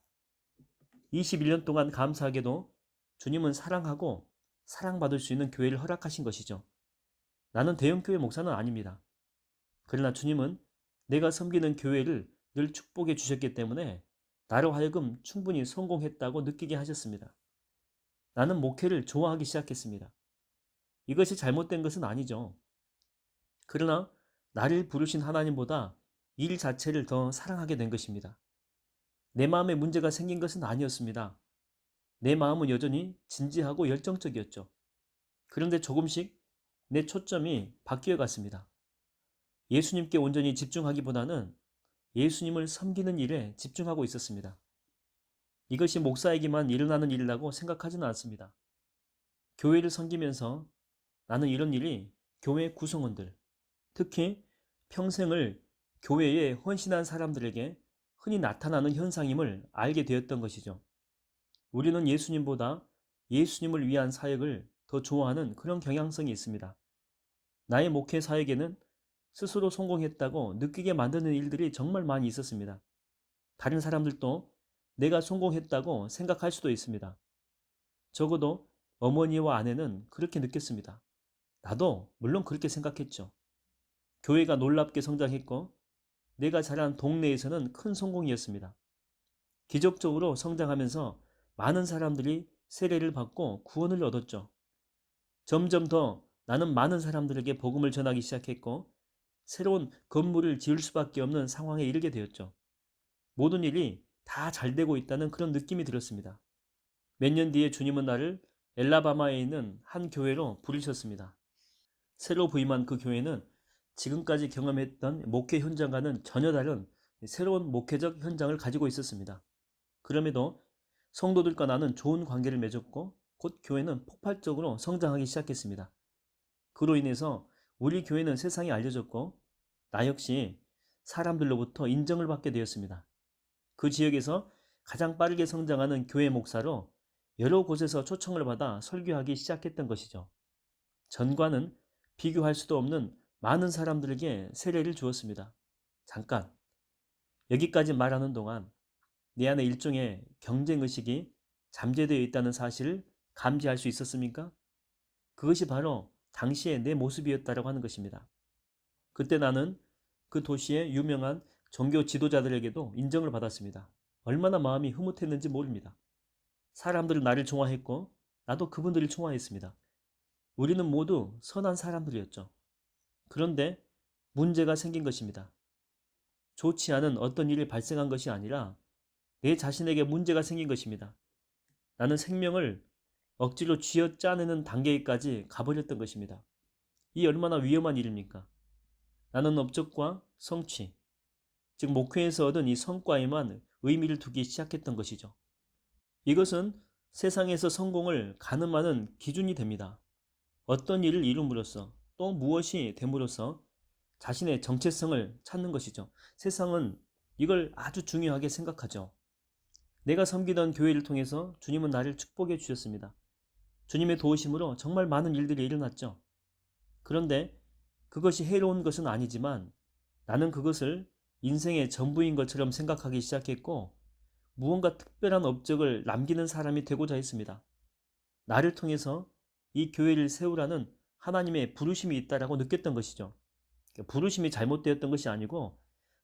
21년 동안 감사하게도 주님은 사랑하고 사랑받을 수 있는 교회를 허락하신 것이죠. 나는 대형교회 목사는 아닙니다. 그러나 주님은 내가 섬기는 교회를 늘 축복해 주셨기 때문에 나로 하여금 충분히 성공했다고 느끼게 하셨습니다. 나는 목회를 좋아하기 시작했습니다. 이것이 잘못된 것은 아니죠. 그러나 나를 부르신 하나님보다 일 자체를 더 사랑하게 된 것입니다. 내 마음에 문제가 생긴 것은 아니었습니다. 내 마음은 여전히 진지하고 열정적이었죠. 그런데 조금씩 내 초점이 바뀌어 갔습니다. 예수님께 온전히 집중하기보다는 예수님을 섬기는 일에 집중하고 있었습니다. 이것이 목사에게만 일어나는 일이라고 생각하지는 않습니다. 교회를 섬기면서 나는 이런 일이 교회 구성원들, 특히 평생을 교회에 헌신한 사람들에게 흔히 나타나는 현상임을 알게 되었던 것이죠. 우리는 예수님보다 예수님을 위한 사역을 더 좋아하는 그런 경향성이 있습니다. 나의 목회 사역에는 스스로 성공했다고 느끼게 만드는 일들이 정말 많이 있었습니다. 다른 사람들도 내가 성공했다고 생각할 수도 있습니다. 적어도 어머니와 아내는 그렇게 느꼈습니다. 나도 물론 그렇게 생각했죠. 교회가 놀랍게 성장했고 내가 자란 동네에서는 큰 성공이었습니다. 기적적으로 성장하면서 많은 사람들이 세례를 받고 구원을 얻었죠. 점점 더 나는 많은 사람들에게 복음을 전하기 시작했고 새로운 건물을 지을 수밖에 없는 상황에 이르게 되었죠. 모든 일이 다 잘 되고 있다는 그런 느낌이 들었습니다. 몇 년 뒤에 주님은 나를 엘라바마에 있는 한 교회로 부르셨습니다. 새로 부임한 그 교회는 지금까지 경험했던 목회 현장과는 전혀 다른 새로운 목회적 현장을 가지고 있었습니다. 그럼에도 성도들과 나는 좋은 관계를 맺었고 곧 교회는 폭발적으로 성장하기 시작했습니다. 그로 인해서 우리 교회는 세상에 알려졌고 나 역시 사람들로부터 인정을 받게 되었습니다. 그 지역에서 가장 빠르게 성장하는 교회 목사로 여러 곳에서 초청을 받아 설교하기 시작했던 것이죠. 전과는 비교할 수도 없는 많은 사람들에게 세례를 주었습니다. 잠깐, 여기까지 말하는 동안 내 안에 일종의 경쟁의식이 잠재되어 있다는 사실을 감지할 수 있었습니까? 그것이 바로 당시의 내 모습이었다고 하는 것입니다. 그때 나는 그 도시의 유명한 종교 지도자들에게도 인정을 받았습니다. 얼마나 마음이 흐뭇했는지 모릅니다. 사람들은 나를 좋아했고 나도 그분들을 좋아했습니다. 우리는 모두 선한 사람들이었죠. 그런데 문제가 생긴 것입니다. 좋지 않은 어떤 일이 발생한 것이 아니라 내 자신에게 문제가 생긴 것입니다. 나는 생명을 억지로 쥐어짜내는 단계까지 가버렸던 것입니다. 이 얼마나 위험한 일입니까? 나는 업적과 성취, 즉 목회에서 얻은 이 성과에만 의미를 두기 시작했던 것이죠. 이것은 세상에서 성공을 가늠하는 기준이 됩니다. 어떤 일을 이룸으로써 또 무엇이 됨으로써 자신의 정체성을 찾는 것이죠. 세상은 이걸 아주 중요하게 생각하죠. 내가 섬기던 교회를 통해서 주님은 나를 축복해 주셨습니다. 주님의 도우심으로 정말 많은 일들이 일어났죠. 그런데 그것이 해로운 것은 아니지만 나는 그것을 인생의 전부인 것처럼 생각하기 시작했고 무언가 특별한 업적을 남기는 사람이 되고자 했습니다. 나를 통해서 이 교회를 세우라는 하나님의 부르심이 있다라고 느꼈던 것이죠. 부르심이 잘못되었던 것이 아니고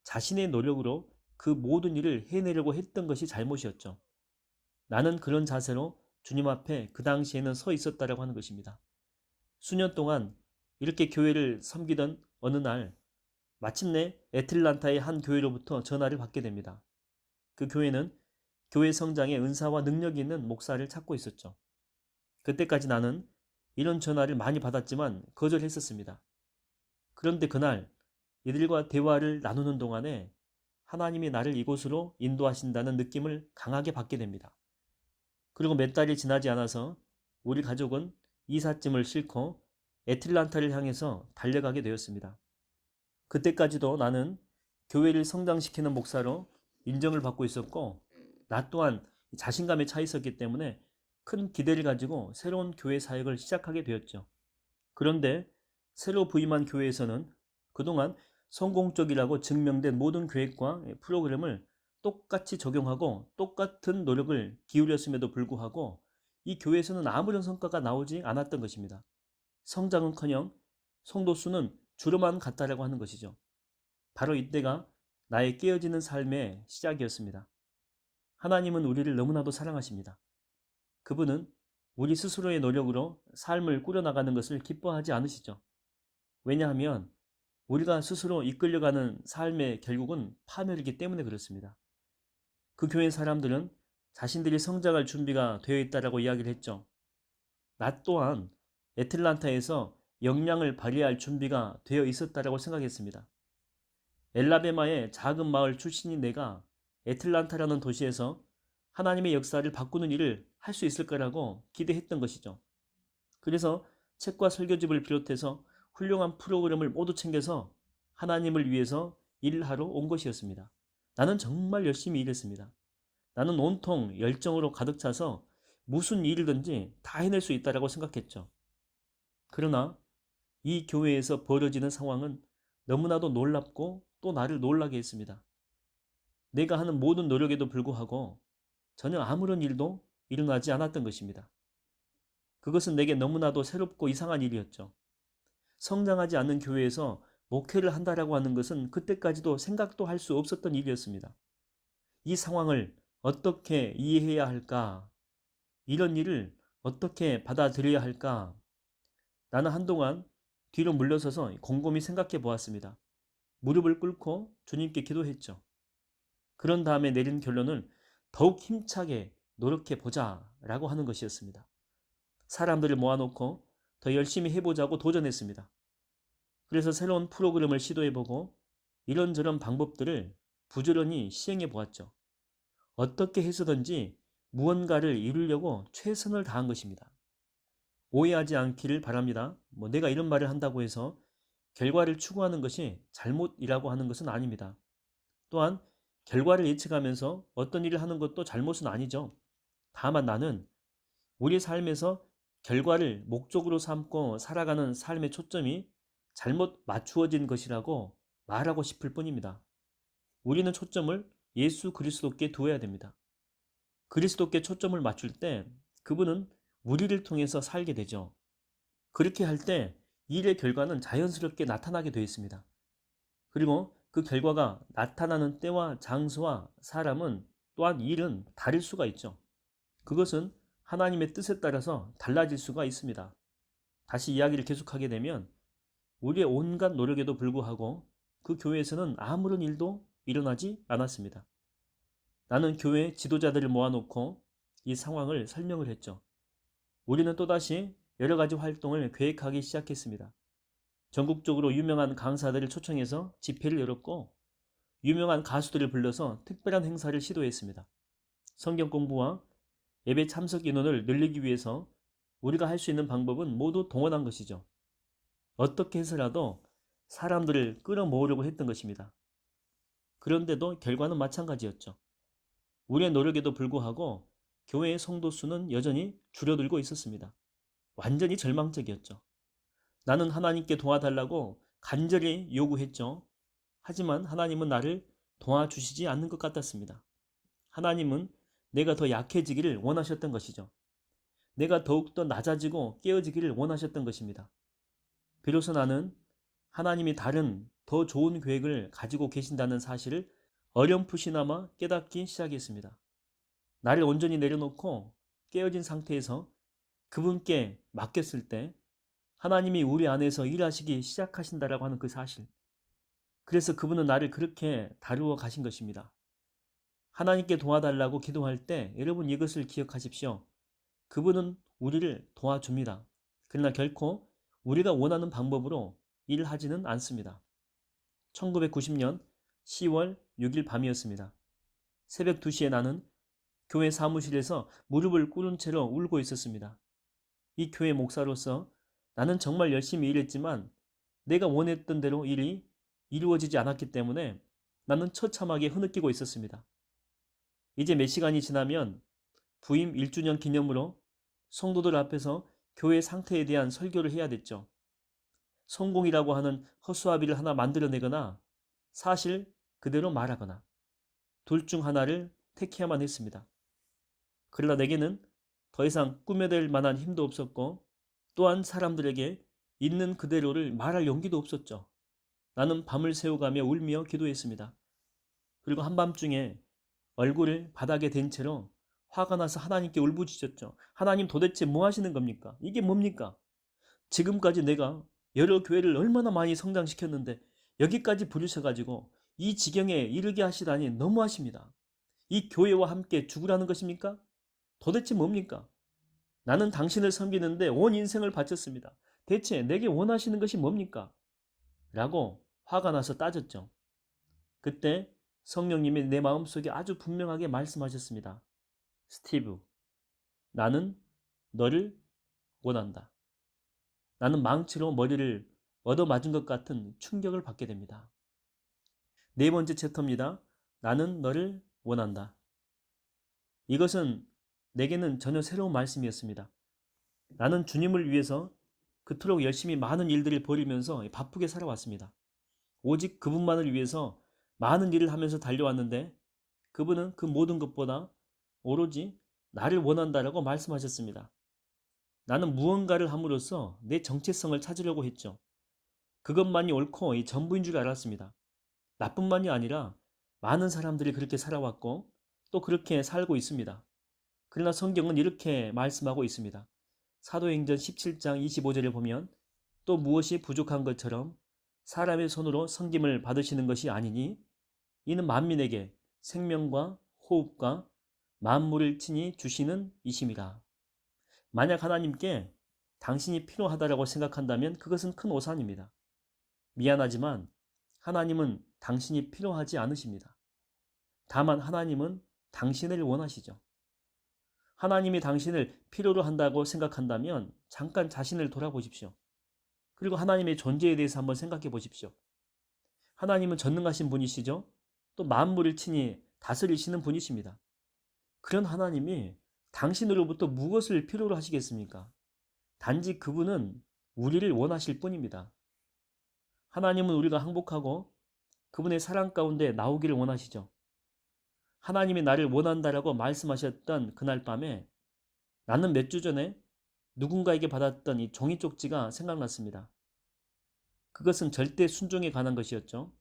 자신의 노력으로 그 모든 일을 해내려고 했던 것이 잘못이었죠. 나는 그런 자세로 주님 앞에 그 당시에는 서 있었다라고 하는 것입니다. 수년 동안 이렇게 교회를 섬기던 어느 날 마침내 애틀란타의 한 교회로부터 전화를 받게 됩니다. 그 교회는 교회 성장에 은사와 능력이 있는 목사를 찾고 있었죠. 그때까지 나는 이런 전화를 많이 받았지만 거절했었습니다. 그런데 그날 이들과 대화를 나누는 동안에 하나님이 나를 이곳으로 인도하신다는 느낌을 강하게 받게 됩니다. 그리고 몇 달이 지나지 않아서 우리 가족은 이삿짐을 싣고 애틀란타를 향해서 달려가게 되었습니다. 그때까지도 나는 교회를 성장시키는 목사로 인정을 받고 있었고, 나 또한 자신감에 차 있었기 때문에 큰 기대를 가지고 새로운 교회 사역을 시작하게 되었죠. 그런데 새로 부임한 교회에서는 그동안 성공적이라고 증명된 모든 계획과 프로그램을 똑같이 적용하고 똑같은 노력을 기울였음에도 불구하고 이 교회에서는 아무런 성과가 나오지 않았던 것입니다. 성장은커녕 성도 수는 줄어만 갔다라고 하는 것이죠. 바로 이때가 나의 깨어지는 삶의 시작이었습니다. 하나님은 우리를 너무나도 사랑하십니다. 그분은 우리 스스로의 노력으로 삶을 꾸려나가는 것을 기뻐하지 않으시죠. 왜냐하면 우리가 스스로 이끌려가는 삶의 결국은 파멸이기 때문에 그렇습니다. 그 교회 사람들은 자신들이 성장할 준비가 되어 있다라고 이야기를 했죠. 나 또한 애틀란타에서 역량을 발휘할 준비가 되어 있었다라고 생각했습니다. 엘라베마의 작은 마을 출신인 내가 애틀란타라는 도시에서 하나님의 역사를 바꾸는 일을 할 수 있을 거라고 기대했던 것이죠. 그래서 책과 설교집을 비롯해서 훌륭한 프로그램을 모두 챙겨서 하나님을 위해서 일하러 온 것이었습니다. 나는 정말 열심히 일했습니다. 나는 온통 열정으로 가득 차서 무슨 일이든지 다 해낼 수 있다고 생각했죠. 그러나 이 교회에서 벌어지는 상황은 너무나도 놀랍고 또 나를 놀라게 했습니다. 내가 하는 모든 노력에도 불구하고 전혀 아무런 일도 일어나지 않았던 것입니다. 그것은 내게 너무나도 새롭고 이상한 일이었죠. 성장하지 않는 교회에서 목회를 한다라고 하는 것은 그때까지도 생각도 할 수 없었던 일이었습니다. 이 상황을 어떻게 이해해야 할까? 이런 일을 어떻게 받아들여야 할까? 나는 한동안 뒤로 물러서서 곰곰이 생각해 보았습니다. 무릎을 꿇고 주님께 기도했죠. 그런 다음에 내린 결론은 더욱 힘차게 노력해 보자라고 하는 것이었습니다. 사람들을 모아놓고 더 열심히 해보자고 도전했습니다. 그래서 새로운 프로그램을 시도해보고 이런저런 방법들을 부지런히 시행해 보았죠. 어떻게 해서든지 무언가를 이루려고 최선을 다한 것입니다. 오해하지 않기를 바랍니다. 내가 이런 말을 한다고 해서 결과를 추구하는 것이 잘못이라고 하는 것은 아닙니다. 또한 결과를 예측하면서 어떤 일을 하는 것도 잘못은 아니죠. 다만 나는 우리 삶에서 결과를 목적으로 삼고 살아가는 삶의 초점이 잘못 맞추어진 것이라고 말하고 싶을 뿐입니다. 우리는 초점을 예수 그리스도께 두어야 됩니다. 그리스도께 초점을 맞출 때 그분은 우리를 통해서 살게 되죠. 그렇게 할 때 일의 결과는 자연스럽게 나타나게 되어 있습니다. 그리고 그 결과가 나타나는 때와 장소와 사람은 또한 일은 다를 수가 있죠. 그것은 하나님의 뜻에 따라서 달라질 수가 있습니다. 다시 이야기를 계속하게 되면 우리의 온갖 노력에도 불구하고 그 교회에서는 아무런 일도 일어나지 않았습니다. 나는 교회 지도자들을 모아놓고 이 상황을 설명을 했죠. 우리는 또다시 여러 가지 활동을 계획하기 시작했습니다. 전국적으로 유명한 강사들을 초청해서 집회를 열었고 유명한 가수들을 불러서 특별한 행사를 시도했습니다. 성경 공부와 예배 참석 인원을 늘리기 위해서 우리가 할 수 있는 방법은 모두 동원한 것이죠. 어떻게 해서라도 사람들을 끌어모으려고 했던 것입니다. 그런데도 결과는 마찬가지였죠. 우리의 노력에도 불구하고 교회의 성도 수는 여전히 줄어들고 있었습니다. 완전히 절망적이었죠. 나는 하나님께 도와달라고 간절히 요구했죠. 하지만 하나님은 나를 도와주시지 않는 것 같았습니다. 하나님은 내가 더 약해지기를 원하셨던 것이죠. 내가 더욱더 낮아지고 깨어지기를 원하셨던 것입니다. 비로소 나는 하나님이 다른 더 좋은 계획을 가지고 계신다는 사실을 어렴풋이나마 깨닫기 시작했습니다. 나를 온전히 내려놓고 깨어진 상태에서 그분께 맡겼을 때 하나님이 우리 안에서 일하시기 시작하신다라고 하는 그 사실. 그래서 그분은 나를 그렇게 다루어 가신 것입니다. 하나님께 도와달라고 기도할 때 여러분 이것을 기억하십시오. 그분은 우리를 도와줍니다. 그러나 결코 우리가 원하는 방법으로 일하지는 않습니다. 1990년 10월 6일 밤이었습니다. 새벽 2시에 나는 교회 사무실에서 무릎을 꿇은 채로 울고 있었습니다. 이 교회 목사로서 나는 정말 열심히 일했지만 내가 원했던 대로 일이 이루어지지 않았기 때문에 나는 처참하게 흐느끼고 있었습니다. 이제 몇 시간이 지나면 부임 1주년 기념으로 성도들 앞에서 교회 상태에 대한 설교를 해야 됐죠. 성공이라고 하는 허수아비를 하나 만들어내거나 사실 그대로 말하거나 둘 중 하나를 택해야만 했습니다. 그러나 내게는 더 이상 꾸며댈 만한 힘도 없었고 또한 사람들에게 있는 그대로를 말할 용기도 없었죠. 나는 밤을 새워가며 울며 기도했습니다. 그리고 한밤중에 얼굴을 바닥에 댄 채로 화가 나서 하나님께 울부짖었죠. 하나님 도대체 뭐 하시는 겁니까? 이게 뭡니까? 지금까지 내가 여러 교회를 얼마나 많이 성장시켰는데 여기까지 부르셔가지고 이 지경에 이르게 하시다니 너무하십니다. 이 교회와 함께 죽으라는 것입니까? 도대체 뭡니까? 나는 당신을 섬기는데 온 인생을 바쳤습니다. 대체 내게 원하시는 것이 뭡니까? 라고 화가 나서 따졌죠. 그때 성령님이 내 마음속에 아주 분명하게 말씀하셨습니다. 스티브, 나는 너를 원한다. 나는 망치로 머리를 얻어맞은 것 같은 충격을 받게 됩니다. 네 번째 챕터입니다. 나는 너를 원한다. 이것은 내게는 전혀 새로운 말씀이었습니다. 나는 주님을 위해서 그토록 열심히 많은 일들을 벌이면서 바쁘게 살아왔습니다. 오직 그분만을 위해서 많은 일을 하면서 달려왔는데 그분은 그 모든 것보다 오로지 나를 원한다라고 말씀하셨습니다. 나는 무언가를 함으로써 내 정체성을 찾으려고 했죠. 그것만이 옳고 이 전부인 줄 알았습니다. 나뿐만이 아니라 많은 사람들이 그렇게 살아왔고 또 그렇게 살고 있습니다. 그러나 성경은 이렇게 말씀하고 있습니다. 사도행전 17장 25절을 보면 또 무엇이 부족한 것처럼 사람의 손으로 섬김을 받으시는 것이 아니니 이는 만민에게 생명과 호흡과 만물을 친히 주시는 이심이라. 만약 하나님께 당신이 필요하다라고 생각한다면 그것은 큰 오산입니다. 미안하지만 하나님은 당신이 필요하지 않으십니다. 다만 하나님은 당신을 원하시죠. 하나님이 당신을 필요로 한다고 생각한다면 잠깐 자신을 돌아보십시오. 그리고 하나님의 존재에 대해서 한번 생각해 보십시오. 하나님은 전능하신 분이시죠. 또 만물을 친히 다스리시는 분이십니다. 그런 하나님이 당신으로부터 무엇을 필요로 하시겠습니까? 단지 그분은 우리를 원하실 뿐입니다. 하나님은 우리가 행복하고 그분의 사랑 가운데 나오기를 원하시죠. 하나님이 나를 원한다라고 말씀하셨던 그날 밤에 나는 몇 주 전에 누군가에게 받았던 이 종이 쪽지가 생각났습니다. 그것은 절대 순종에 관한 것이었죠.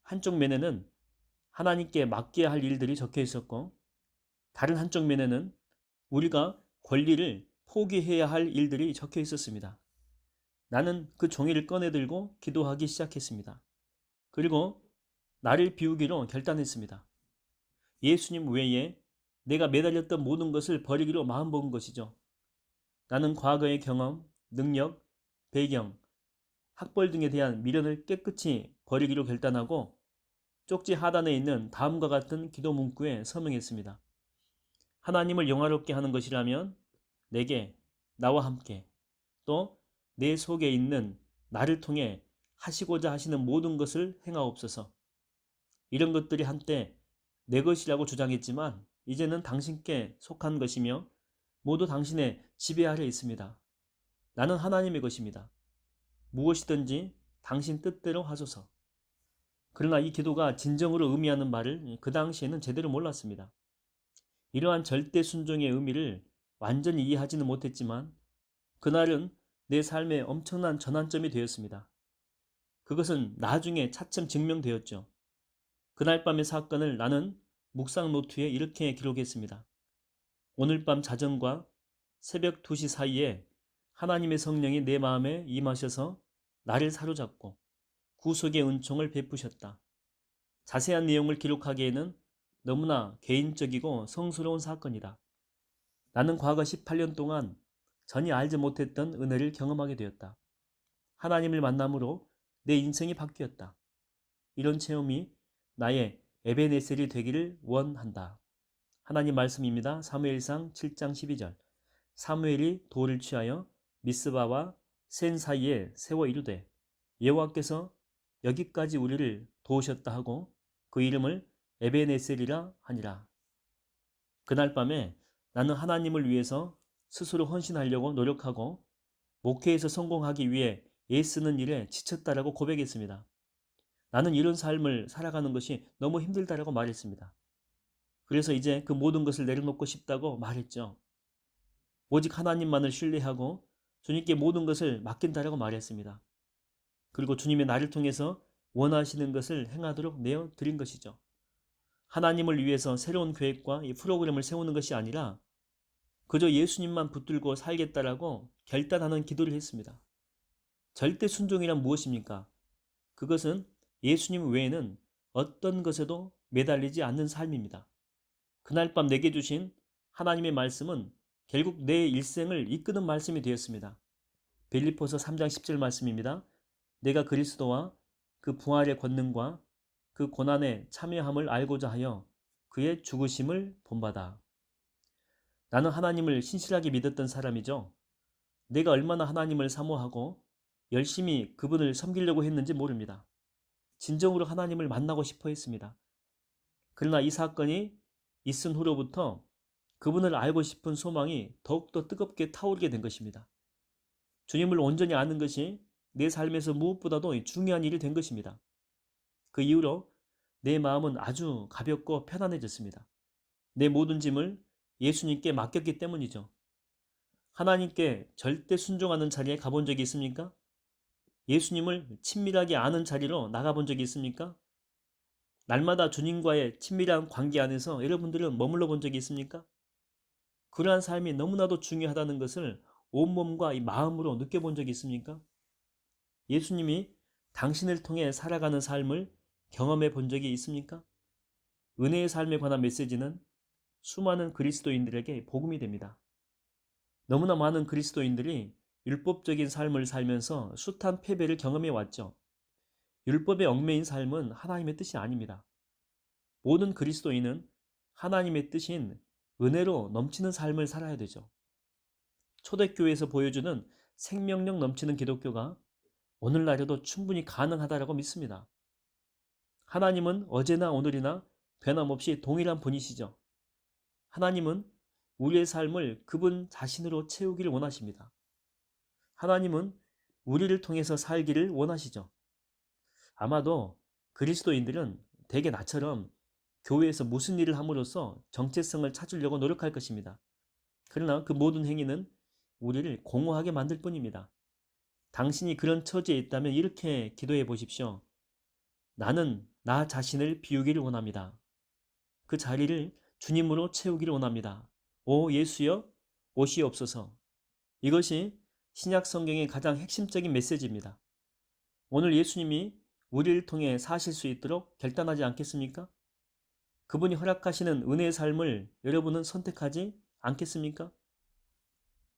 한쪽 면에는 하나님께 맡겨야 할 일들이 적혀 있었고 다른 한쪽 면에는 우리가 권리를 포기해야 할 일들이 적혀 있었습니다. 나는 그 종이를 꺼내들고 기도하기 시작했습니다. 그리고 나를 비우기로 결단했습니다. 예수님 외에 내가 매달렸던 모든 것을 버리기로 마음먹은 것이죠. 나는 과거의 경험, 능력, 배경, 학벌 등에 대한 미련을 깨끗이 버리기로 결단하고 쪽지 하단에 있는 다음과 같은 기도 문구에 서명했습니다. 하나님을 영화롭게 하는 것이라면 내게, 나와 함께, 또 내 속에 있는 나를 통해 하시고자 하시는 모든 것을 행하옵소서. 이런 것들이 한때 내 것이라고 주장했지만 이제는 당신께 속한 것이며 모두 당신의 지배 아래 있습니다. 나는 하나님의 것입니다. 무엇이든지 당신 뜻대로 하소서. 그러나 이 기도가 진정으로 의미하는 말을 그 당시에는 제대로 몰랐습니다. 이러한 절대 순종의 의미를 완전히 이해하지는 못했지만 그날은 내 삶의 엄청난 전환점이 되었습니다. 그것은 나중에 차츰 증명되었죠. 그날 밤의 사건을 나는 묵상 노트에 이렇게 기록했습니다. 오늘 밤 자정과 새벽 2시 사이에 하나님의 성령이 내 마음에 임하셔서 나를 사로잡고 구속의 은총을 베푸셨다. 자세한 내용을 기록하기에는 너무나 개인적이고 성스러운 사건이다. 나는 과거 18년 동안 전혀 알지 못했던 은혜를 경험하게 되었다. 하나님을 만남으로 내 인생이 바뀌었다. 이런 체험이 나의 에베네셀이 되기를 원한다. 하나님 말씀입니다. 사무엘상 7장 12절. 사무엘이 돌을 취하여 미스바와 센 사이에 세워 이르되 여호와께서 여기까지 우리를 도우셨다 하고 그 이름을 에베네셀이라 하니라. 그날 밤에 나는 하나님을 위해서 스스로 헌신하려고 노력하고 목회에서 성공하기 위해 애쓰는 일에 지쳤다라고 고백했습니다. 나는 이런 삶을 살아가는 것이 너무 힘들다라고 말했습니다. 그래서 이제 그 모든 것을 내려놓고 싶다고 말했죠. 오직 하나님만을 신뢰하고 주님께 모든 것을 맡긴다라고 말했습니다. 그리고 주님의 나를 통해서 원하시는 것을 행하도록 내어드린 것이죠. 하나님을 위해서 새로운 계획과 이 프로그램을 세우는 것이 아니라 그저 예수님만 붙들고 살겠다라고 결단하는 기도를 했습니다. 절대 순종이란 무엇입니까? 그것은 예수님 외에는 어떤 것에도 매달리지 않는 삶입니다. 그날 밤 내게 주신 하나님의 말씀은 결국 내 일생을 이끄는 말씀이 되었습니다. 빌립보서 3장 10절 말씀입니다. 내가 그리스도와 그 부활의 권능과 그 고난에 참여함을 알고자 하여 그의 죽으심을 본받아. 나는 하나님을 신실하게 믿었던 사람이죠. 내가 얼마나 하나님을 사모하고 열심히 그분을 섬기려고 했는지 모릅니다. 진정으로 하나님을 만나고 싶어 했습니다. 그러나 이 사건이 있은 후로부터 그분을 알고 싶은 소망이 더욱더 뜨겁게 타오르게 된 것입니다. 주님을 온전히 아는 것이 내 삶에서 무엇보다도 중요한 일이 된 것입니다. 그 이후로 내 마음은 아주 가볍고 편안해졌습니다. 내 모든 짐을 예수님께 맡겼기 때문이죠. 하나님께 절대 순종하는 자리에 가본 적이 있습니까? 예수님을 친밀하게 아는 자리로 나가본 적이 있습니까? 날마다 주님과의 친밀한 관계 안에서 여러분들은 머물러 본 적이 있습니까? 그러한 삶이 너무나도 중요하다는 것을 온몸과 이 마음으로 느껴본 적이 있습니까? 예수님이 당신을 통해 살아가는 삶을 경험해 본 적이 있습니까? 은혜의 삶에 관한 메시지는 수많은 그리스도인들에게 복음이 됩니다. 너무나 많은 그리스도인들이 율법적인 삶을 살면서 숱한 패배를 경험해 왔죠. 율법에 얽매인 삶은 하나님의 뜻이 아닙니다. 모든 그리스도인은 하나님의 뜻인 은혜로 넘치는 삶을 살아야 되죠. 초대교회에서 보여주는 생명력 넘치는 기독교가 오늘날에도 충분히 가능하다고 믿습니다. 하나님은 어제나 오늘이나 변함없이 동일한 분이시죠. 하나님은 우리의 삶을 그분 자신으로 채우기를 원하십니다. 하나님은 우리를 통해서 살기를 원하시죠. 아마도 그리스도인들은 대개 나처럼 교회에서 무슨 일을 함으로써 정체성을 찾으려고 노력할 것입니다. 그러나 그 모든 행위는 우리를 공허하게 만들 뿐입니다. 당신이 그런 처지에 있다면 이렇게 기도해 보십시오. 나는 나 자신을 비우기를 원합니다. 그 자리를 주님으로 채우기를 원합니다. 오 예수여 오시옵소서. 이것이 신약 성경의 가장 핵심적인 메시지입니다. 오늘 예수님이 우리를 통해 사실 수 있도록 결단하지 않겠습니까? 그분이 허락하시는 은혜의 삶을 여러분은 선택하지 않겠습니까?